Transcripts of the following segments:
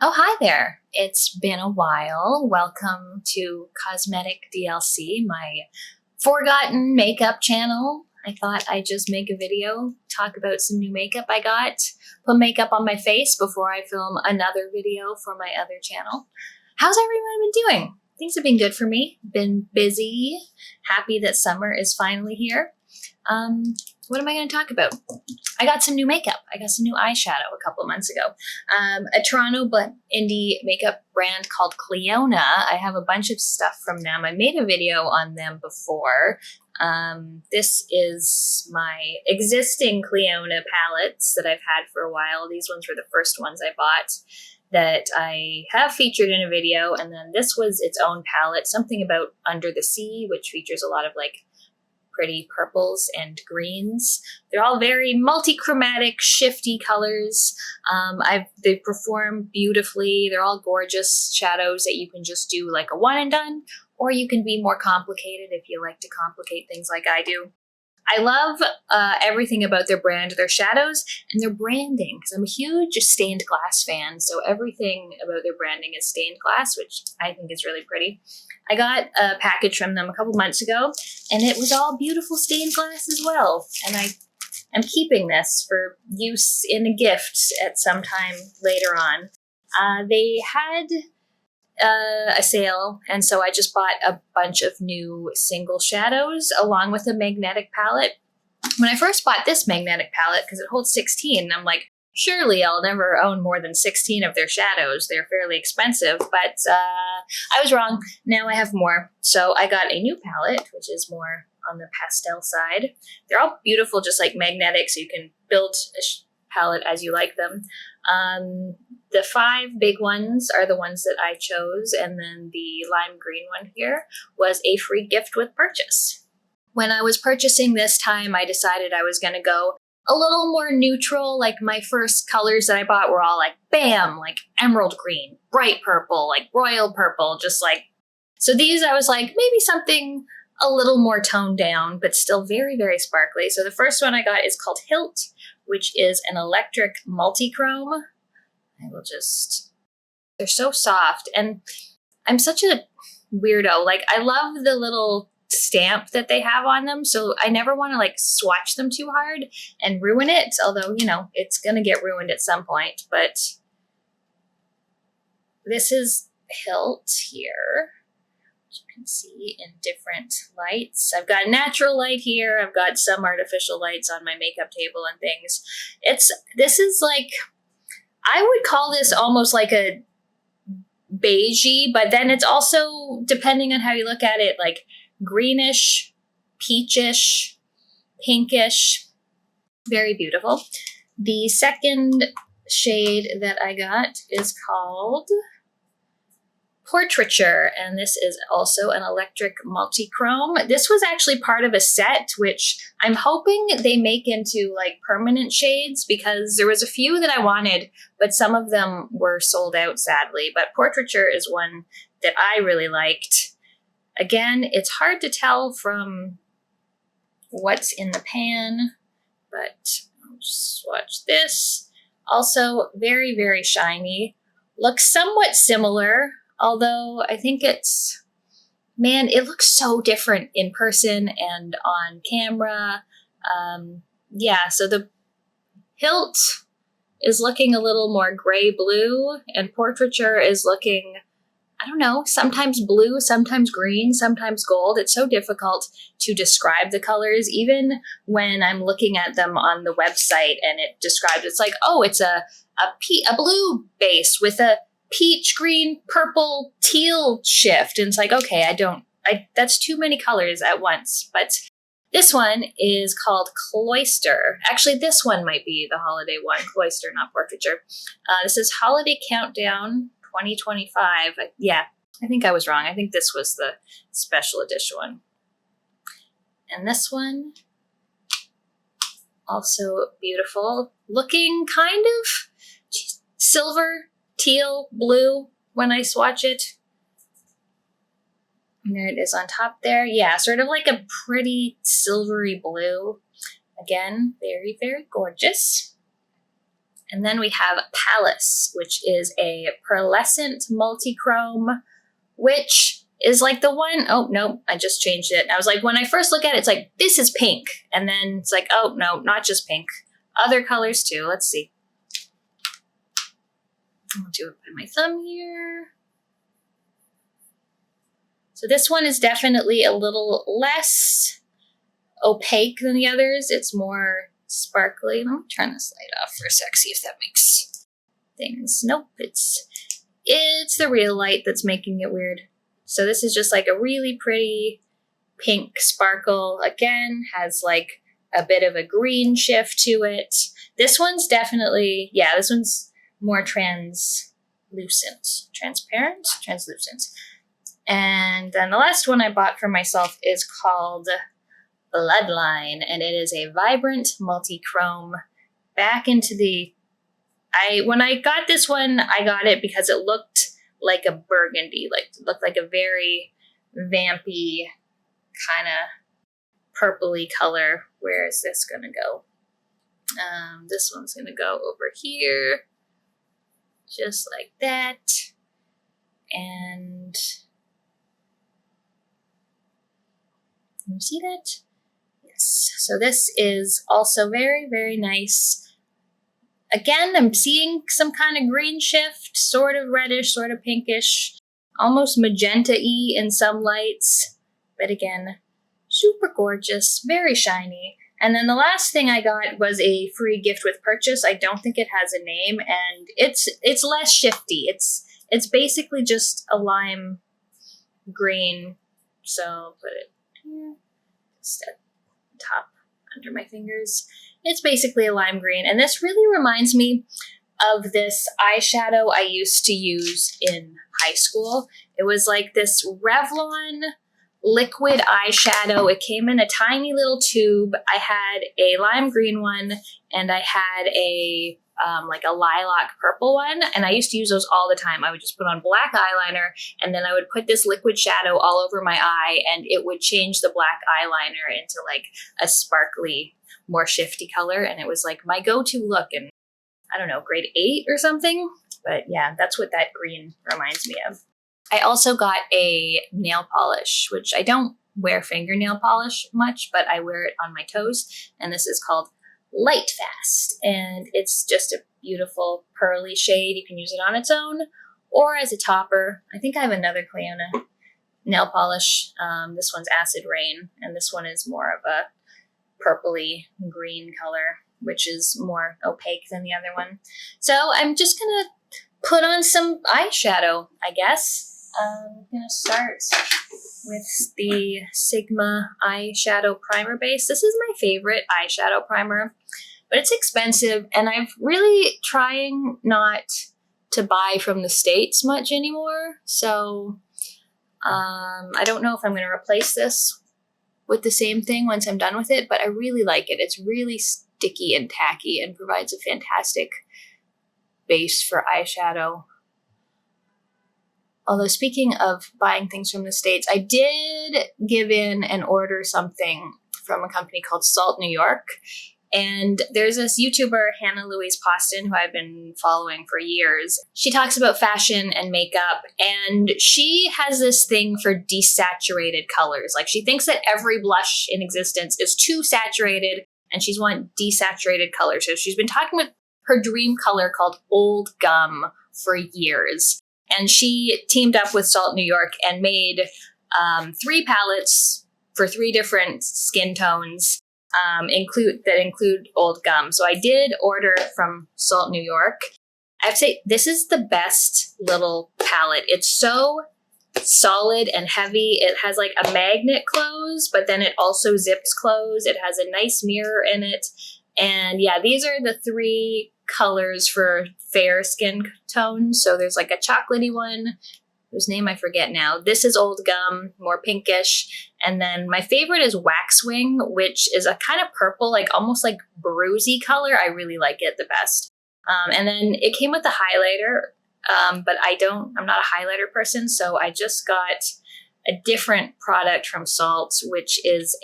Oh, hi there. It's been a while. Welcome to Cosmetic DLC, my forgotten makeup channel. I thought I'd just make a video, talk about some new makeup I got, put makeup on my face before I film another video for my other channel. How's everyone been doing? Things have been good for me. Been busy. Happy that summer is finally here. What am I going to talk about? I got some new makeup. I got some new eyeshadow a couple of months ago. A Toronto but indie makeup brand called Clionadh. I have a bunch of stuff from them. I made a video on them before. This is my existing Clionadh palettes that I've had for a while. These ones were the first ones I bought that I have featured in a video. And then this was its own palette, something about Under the Sea, which features a lot of like pretty purples and greens. They're all very multi-chromatic, shifty colors. They perform beautifully. They're all gorgeous shadows that you can just do like a one and done, or you can be more complicated if you like to complicate things like I do. I love everything about their brand, their shadows, and their branding, because I'm a huge stained glass fan, so everything about their branding is stained glass, which I think is really pretty. I got a package from them a couple months ago, and it was all beautiful stained glass as well, and I'm keeping this for use in a gift at some time later on. They had a sale, and so I just bought a bunch of new single shadows along with a magnetic palette. When I first bought this magnetic palette, because it holds 16, I'm like, surely I'll never own more than 16 of their shadows. They're fairly expensive, but I was wrong. Now I have more. So I got a new palette, which is more on the pastel side. They're all beautiful, just like magnetic, so you can build a palette as you like them. The 5 big ones are the ones that I chose, and then the lime green one here was a free gift with purchase. When I was purchasing this time, I decided I was going to go a little more neutral. Like my first colors that I bought were all like bam, like emerald green, bright purple, like royal purple, just like. So these I was like maybe something a little more toned down, but still very, very sparkly. So the first one I got is called Hilt, which is an electric multi-chrome. I will just, they're so soft, and I'm such a weirdo. Like, I love the little stamp that they have on them, so I never want to like swatch them too hard and ruin it, although, you know, it's gonna get ruined at some point. But this is Hilt here, which you can see in different lights. I've got natural light here, I've got some artificial lights on my makeup table and things. This is like, I would call this almost like a beigey, but then it's also, depending on how you look at it, like greenish, peachish, pinkish. Very beautiful. The second shade that I got is called Portraiture, and this is also an electric multi-chrome. This was actually part of a set, which I'm hoping they make into like permanent shades, because there was a few that I wanted, but some of them were sold out, sadly. But Portraiture is one that I really liked. Again, it's hard to tell from what's in the pan, but I'll swatch this. Also very, very shiny. Looks somewhat similar, although I think it's, man, it looks so different in person and on camera. Yeah, so the Hilt is looking a little more gray-blue, and Portraiture is looking, I don't know, sometimes blue, sometimes green, sometimes gold. It's so difficult to describe the colors, even when I'm looking at them on the website and it describes, it's like, oh, it's a blue base with a peach, green, purple, teal shift. And it's like, okay, that's too many colors at once. But this one is called Cloister. Actually, this one might be the holiday one, Cloister, not Portraiture. This is Holiday Countdown 2025. Yeah, I think I was wrong. I think this was the special edition one. And this one, also beautiful. Looking kind of silver, teal, blue when I swatch it. And there it is on top there. Yeah, sort of like a pretty silvery blue. Again, very, very gorgeous. And then we have Palace, which is a pearlescent multi-chrome, which is like the one, oh, no, I just changed it. I was like, when I first look at it, it's like, this is pink. And then it's like, oh, no, not just pink. Other colors too. Let's see. I'll do it by my thumb here. So this one is definitely a little less opaque than the others. It's more sparkly. Let me turn this light off for a sec, see if that makes things. Nope, it's the real light that's making it weird. So this is just like a really pretty pink sparkle. Again, has like a bit of a green shift to it. This one's definitely, yeah, this one's more translucent. Translucent. And then the last one I bought for myself is called Bloodline, and it is a vibrant multi-chrome. Back into the, when I got this one, I got it because it looked like a burgundy, like it looked like a very vampy kind of purpley color. Where is this gonna go? This one's gonna go over here, just like that. And can you see that? Yes. So this is also very, very nice. Again, I'm seeing some kind of green shift, sort of reddish, sort of pinkish, almost magenta-y in some lights. But again, super gorgeous, very shiny. And then the last thing I got was a free gift with purchase. I don't think it has a name, and it's less shifty. It's basically just a lime green. So I'll put it here, just at the top under my fingers. It's basically a lime green, and this really reminds me of this eyeshadow I used to use in high school. It was like this Revlon liquid eyeshadow. It came in a tiny little tube. I had a lime green one, and I had a like a lilac purple one, and I used to use those all the time. I would just put on black eyeliner, and then I would put this liquid shadow all over my eye, and it would change the black eyeliner into like a sparkly, more shifty color, and it was like my go-to look in, I don't know, grade 8 or something. But yeah, that's what that green reminds me of. I also got a nail polish, which I don't wear fingernail polish much, but I wear it on my toes, and this is called Light Fast, and it's just a beautiful pearly shade. You can use it on its own or as a topper. I think I have another Clionadh nail polish. This one's Acid Rain, and this one is more of a purpley green color, which is more opaque than the other one. So I'm just gonna put on some eyeshadow, I guess. I'm gonna start with the Sigma eyeshadow primer base. This is my favorite eyeshadow primer, but it's expensive, and I'm really trying not to buy from the States much anymore. So I don't know if I'm gonna replace this with the same thing once I'm done with it, but I really like it. It's really sticky and tacky and provides a fantastic base for eyeshadow. Although speaking of buying things from the States, I did give in and order something from a company called Salt New York. And there's this YouTuber, Hannah Louise Poston, who I've been following for years. She talks about fashion and makeup, and she has this thing for desaturated colors. Like, she thinks that every blush in existence is too saturated, and she's want desaturated color. So she's been talking with her dream color called Old Gum for years. And she teamed up with Salt New York and made 3 palettes for 3 different skin tones that include Old Gum. So I did order from Salt New York. I have to say, this is the best little palette. It's so solid and heavy. It has like a magnet close, but then it also zips close. It has a nice mirror in it. And yeah, these are the 3 colors for fair skin tones. So there's like a chocolatey one, whose name I forget now. This is Old Gum, more pinkish. And then my favorite is Waxwing, which is a kind of purple, like almost like bruisey color. I really like it the best. And then it came with a highlighter, but I'm not a highlighter person, so I just got a different product from Salt, which is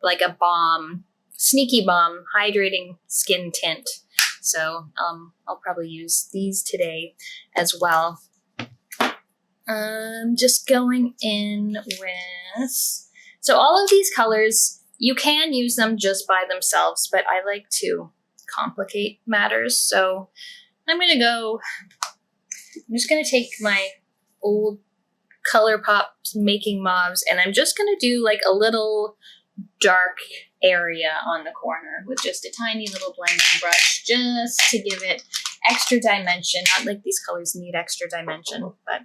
like a balm, Sneaky Balm hydrating skin tint. So I'll probably use these today as well. Just going in with, so all of these colors, you can use them just by themselves, but I like to complicate matters. So I'm just gonna take my old ColourPop Making Mauves, and I'm just gonna do like a little dark area on the corner with just a tiny little blending brush, just to give it extra dimension. Not like these colors need extra dimension, but.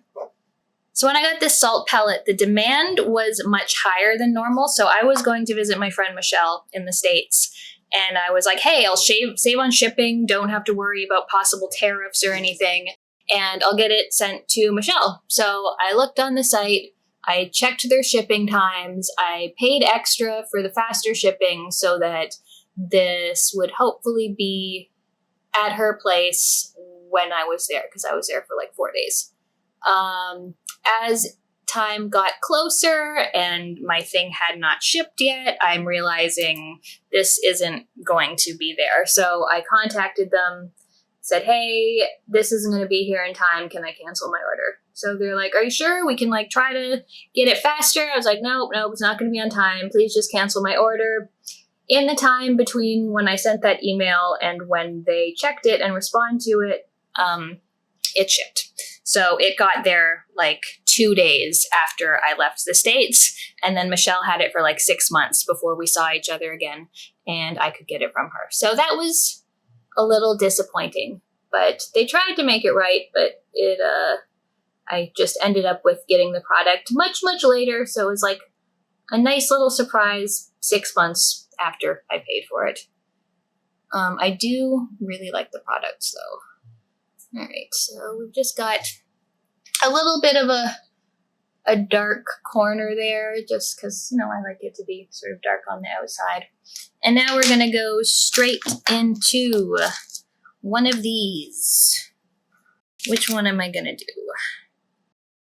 So when I got this salt palette, the demand was much higher than normal. So I was going to visit my friend Marcelle in the States. And I was like, hey, I'll save on shipping. Don't have to worry about possible tariffs or anything. And I'll get it sent to Marcelle. So I looked on the site. I checked their shipping times. I paid extra for the faster shipping so that this would hopefully be at her place when I was there, because I was there for like 4 days. As time got closer and my thing had not shipped yet, I'm realizing this isn't going to be there. So I contacted them, said, hey, this isn't going to be here in time. Can I cancel my order? So they're like, are you sure? We can like try to get it faster. I was like, nope, it's not going to be on time. Please just cancel my order. In the time between when I sent that email and when they checked it and responded to it, it shipped. So it got there like 2 days after I left the States. And then Marcelle had it for like 6 months before we saw each other again and I could get it from her. So that was a little disappointing, but they tried to make it right, but I just ended up with getting the product much, much later. So it was like a nice little surprise 6 months after I paid for it. I do really like the products though. All right, so we've just got a little bit of a dark corner there, just because, I like it to be sort of dark on the outside. And now we're going to go straight into one of these. Which one am I going to do?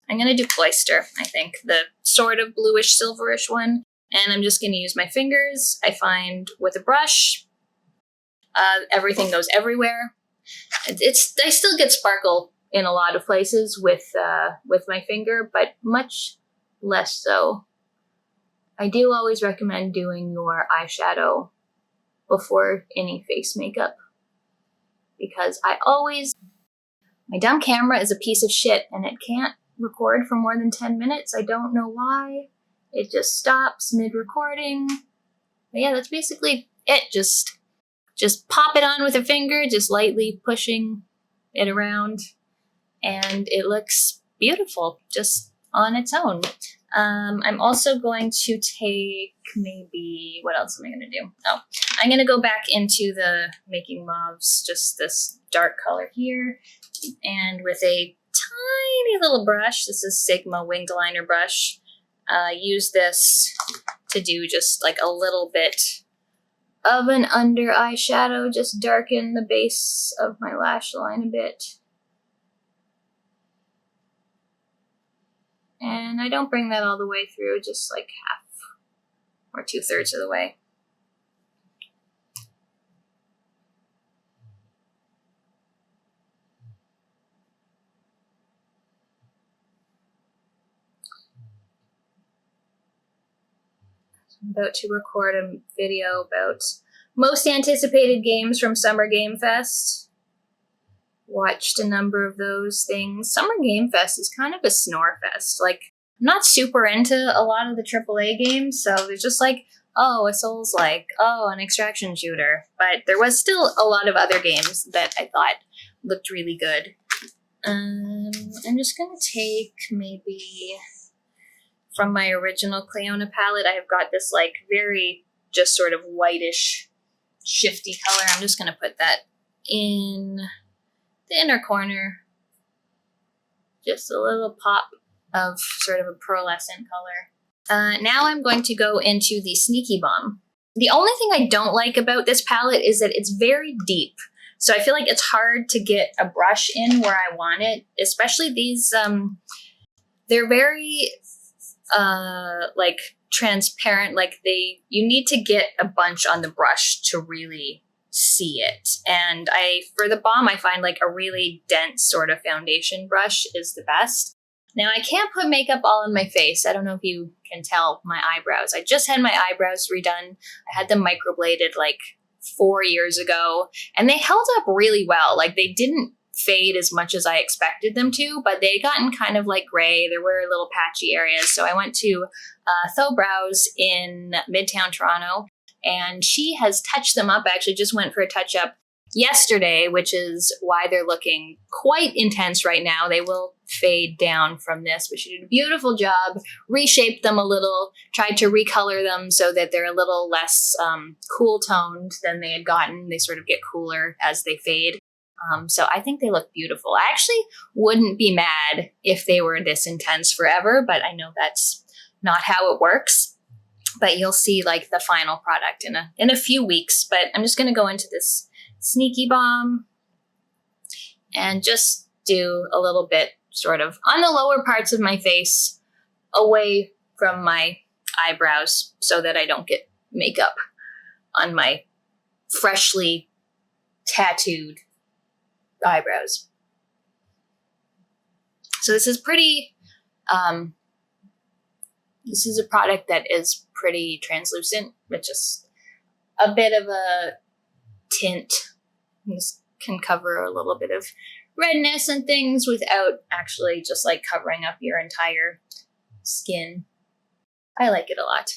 I'm going to do Cloister, I think, the sort of bluish silverish one. And I'm just going to use my fingers. I find with a brush, everything goes everywhere. I still get sparkle in a lot of places with my finger, but much less so. I do always recommend doing your eyeshadow before any face makeup, because my dumb camera is a piece of shit and it can't record for more than 10 minutes. I don't know why. It just stops mid-recording. But yeah, that's basically it. Just pop it on with a finger, just lightly pushing it around, and it looks beautiful just on its own. I'm also going to take maybe, what else am I going to do? Oh, I'm going to go back into the Making Mauves, just this dark color here, and with a tiny little brush, this is Sigma winged liner brush, use this to do just like a little bit of an under eyeshadow, just darken the base of my lash line a bit. And I don't bring that all the way through, just like half or 2/3 of the way. I'm about to record a video about most anticipated games from Summer Game Fest. Watched a number of those things. Summer Game Fest is kind of a snore fest. Like, I'm not super into a lot of the AAA games, so there's just like, oh, a Souls-like, oh, an extraction shooter. But there was still a lot of other games that I thought looked really good. I'm just gonna take maybe from my original Clionadh palette. I have got this like very just sort of whitish shifty color. I'm just gonna put that in the inner corner. Just a little pop of sort of a pearlescent color. Now I'm going to go into the Sneaky Balm. The only thing I don't like about this palette is that it's very deep. So I feel like it's hard to get a brush in where I want it, especially these, they're very, like transparent, like you need to get a bunch on the brush to really see it. And for the Balm, I find like a really dense sort of foundation brush is the best. Now I can't put makeup all on my face. I don't know if you can tell my eyebrows. I just had my eyebrows redone. I had them microbladed like 4 years ago, and they held up really well. Like they didn't fade as much as I expected them to, but they had gotten kind of like gray. There were little patchy areas. So I went to Tho Brows in Midtown Toronto, and she has touched them up. I actually just went for a touch up yesterday, which is why they're looking quite intense right now. They will fade down from this, but she did a beautiful job, reshaped them a little, tried to recolor them so that they're a little less cool toned than they had gotten. They sort of get cooler as they fade. So I think they look beautiful. I actually wouldn't be mad if they were this intense forever, but I know that's not how it works. But you'll see like the final product in a few weeks. But I'm just going to go into this Sneaky Balm and just do a little bit sort of on the lower parts of my face away from my eyebrows so that I don't get makeup on my freshly tattooed eyebrows. So this is pretty, this is a product that is pretty translucent with just a bit of a tint. This can cover a little bit of redness and things without actually just like covering up your entire skin. I like it a lot.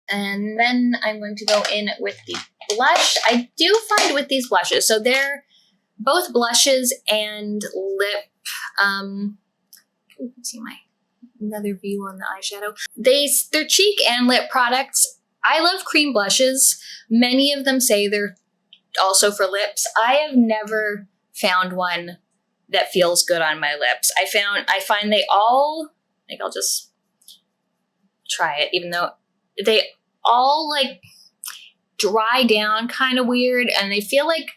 And then I'm going to go in with the blush. I do find with these blushes, so they're both blushes and lip, you can see my another view on the eyeshadow. They're cheek and lip products. I love cream blushes. Many of them say they're also for lips. I have never found one that feels good on my lips. I find they all, like I'll just try it, even though they all like dry down kind of weird, and they feel like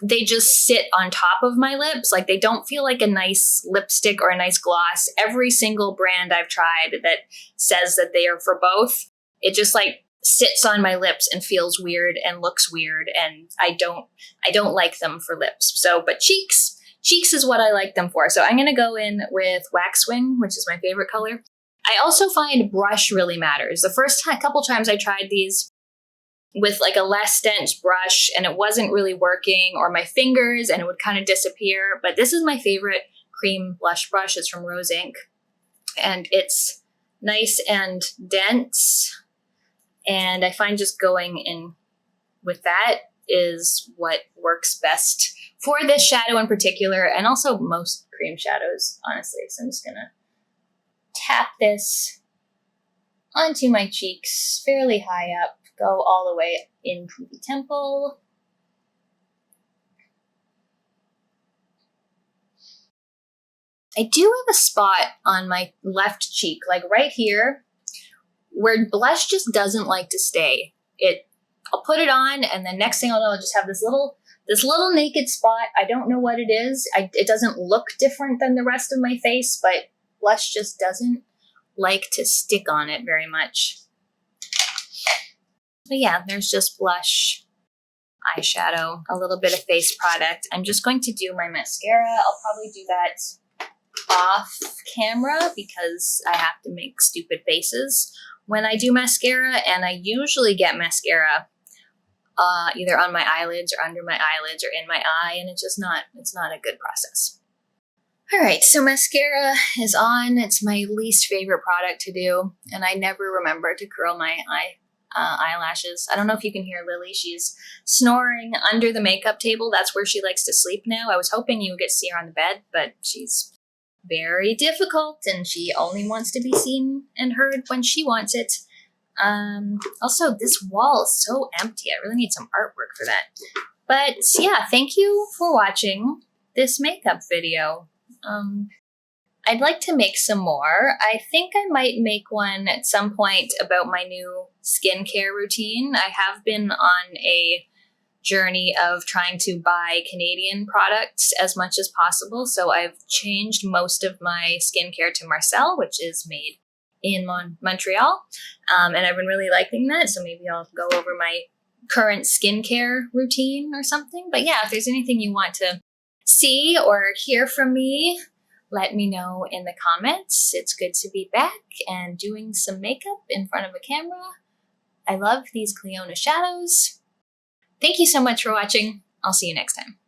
they just sit on top of my lips. Like they don't feel like a nice lipstick or a nice gloss. Every single brand I've tried that says that they are for both, it just like sits on my lips and feels weird and looks weird, and I don't like them for lips. So, but cheeks is what I like them for. So I'm going to go in with Waxwing, which is my favorite color. I also find brush really matters. The first couple times I tried these with like a less dense brush and it wasn't really working, or my fingers and it would kind of disappear. But this is my favorite cream blush brush. It's from Rose Inc. And it's nice and dense. And I find just going in with that is what works best for this shadow in particular, and also most cream shadows, honestly. So I'm just gonna tap this onto my cheeks fairly high up, go all the way into the temple. I do have a spot on my left cheek, like right here, where blush just doesn't like to stay. I'll put it on, and then next thing I'll know, I'll just have this little naked spot. I don't know what it is. It doesn't look different than the rest of my face, but blush just doesn't like to stick on it very much. But yeah, there's just blush, eyeshadow, a little bit of face product. I'm just going to do my mascara. I'll probably do that off camera because I have to make stupid faces when I do mascara, and I usually get mascara either on my eyelids or under my eyelids or in my eye, and it's not a good process. All right, so mascara is on. It's my least favorite product to do, and I never remember to curl my eyelashes. I don't know if you can hear Lily. She's snoring under the makeup table. That's where she likes to sleep now. I was hoping you would get to see her on the bed, but she's very difficult, and she only wants to be seen and heard when she wants it. Also, this wall is so empty. I really need some artwork for that. But yeah, thank you for watching this makeup video. I'd like to make some more. I think I might make one at some point about my new skincare routine. I have been on a journey of trying to buy Canadian products as much as possible. So I've changed most of my skincare to Marcelle, which is made in Montreal, and I've been really liking that, so maybe I'll go over my current skincare routine or something. But yeah, if there's anything you want to see or hear from me, let me know in the comments. It's good to be back and doing some makeup in front of a camera. I love these Clionadh shadows. Thank you so much for watching. I'll see you next time.